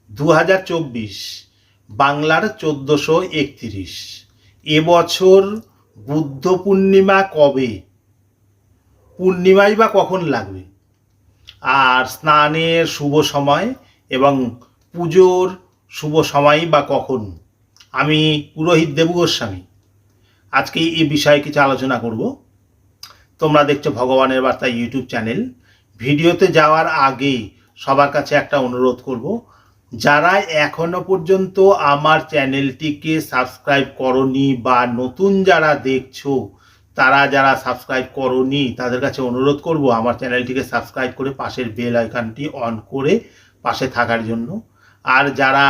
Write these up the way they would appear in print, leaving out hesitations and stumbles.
2024 বাংলার 1431। এবছর বুদ্ধ পূর্ণিমা কবে, পূর্ণিমাই বা কখন লাগবে, আর স্নানের শুভ সময় এবং পুজোর শুভ সময় বা কখন। আমি পুরোহিত দেবু গোস্বামী আজকে এই বিষয়ে কিছু আলোচনা করব। তোমরা দেখছো ভগবানের বার্তা ইউটিউব চ্যানেল। ভিডিওতে যাওয়ার আগে সবার কাছে একটা অনুরোধ করব, যারা এখনো পর্যন্ত আমার চ্যানেলটিকে সাবস্ক্রাইব করনি বা নতুন যারা দেখছো তারা যারা সাবস্ক্রাইব করনি তাদের কাছে অনুরোধ করব আমার চ্যানেলটিকে সাবস্ক্রাইব করে পাশের বেল আইকনটি অন করে পাশে থাকার জন্য। আর যারা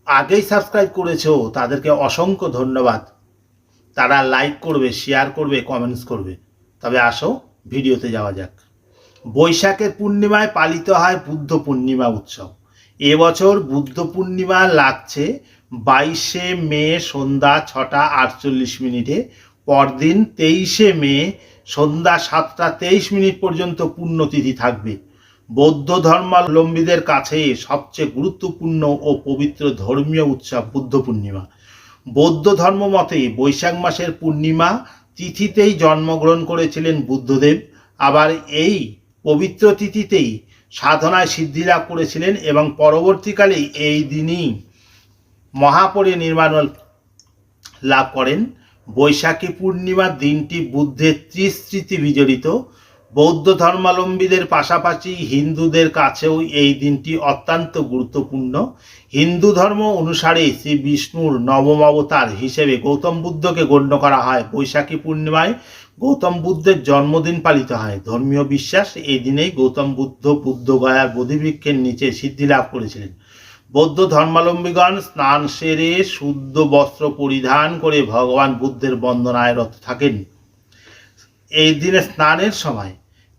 আগেই সাবস্ক্রাইব করেছো তাদেরকে অসংখ্য ধন্যবাদ। তারা লাইক করবে, শেয়ার করবে, কমেন্টস করবে। তবে আসো ভিডিওতে যাওয়া যাক। বৈশাখের পূর্ণিমায় পালিত হয় বুদ্ধ পূর্ণিমা উৎসব। এবছর বুদ্ধ পূর্ণিমা লাগছে 22শে মে সন্ধ্যা 6টা 48 মিনিটে। পরদিন 23শে মে সন্ধ্যা 7টা 23 মিনিট পর্যন্ত পুণ্যতিথি থাকবে। বৌদ্ধ ধর্মাবলম্বীদের কাছে সবচেয়ে গুরুত্বপূর্ণ ও পবিত্র ধর্মীয় উৎসব বুদ্ধ পূর্ণিমা। বৌদ্ধ ধর্ম মতে বৈশাখ মাসের পূর্ণিমা তিথিতেই জন্মগ্রহণ করেছিলেন বুদ্ধদেব। আবার এই পবিত্র তিথিতেই সাধনায় সিদ্ধি লাভ করেছিলেন এবং পরবর্তীকালে এই দিনই মহাপরিনির্বাণ লাভ করেন। বৈশাখী পূর্ণিমার দিনটি বুদ্ধের ত্রিস্মৃতি বিজড়িত। বৌদ্ধ ধর্মাবলম্বীদের পাশাপাশি হিন্দুদের কাছেও এই দিনটি অত্যন্ত গুরুত্বপূর্ণ। হিন্দু ধর্ম অনুসারে শ্রী বিষ্ণুর নবম অবতার হিসেবে গৌতম বুদ্ধকে গণ্য করা হয়। বৈশাখী পূর্ণিমায় গৌতম বুদ্ধের জন্মদিন পালিত হয়। ধর্মীয় বিশ্বাস, এই দিনেই গৌতম বুদ্ধ বুদ্ধগয়ার বোধিবৃক্ষের নিচে সিদ্ধি লাভ করেছিলেন। বৌদ্ধ ধর্মাবলম্বীগণ স্নান সেরে শুদ্ধ বস্ত্র পরিধান করে ভগবান বুদ্ধের বন্দনায় রত থাকেন। এই দিনে স্নানের সময়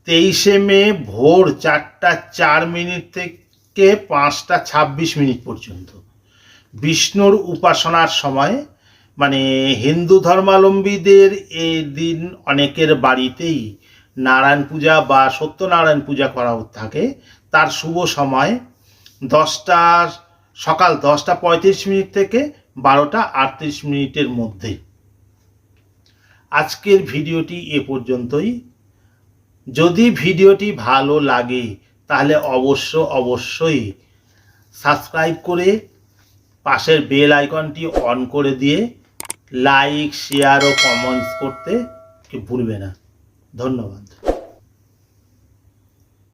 23শে মে ভোর 4টা 4 মিনিট থেকে 5টা 26 মিনিট পর্যন্ত বিষ্ণুর উপাসনার সময়। মানে হিন্দু ধর্মাবলম্বীদের এই দিন অনেকের বাড়িতেই নারায়ণ পূজা বা সত্যনারায়ণ পূজা করা থাকে। তার শুভ সময় সকাল 10টা 35 মিনিট থেকে 12টা 38 মিনিটের মধ্যে। আজকের ভিডিওটি এ পর্যন্তই। যদি ভিডিওটি ভালো লাগে তাহলে অবশ্যই সাবস্ক্রাইব করে পাশের বেল আইকনটি অন করে দিয়ে লাইক, শেয়ার ও কমেন্টস করতে ভুলবে না। ধন্যবাদ।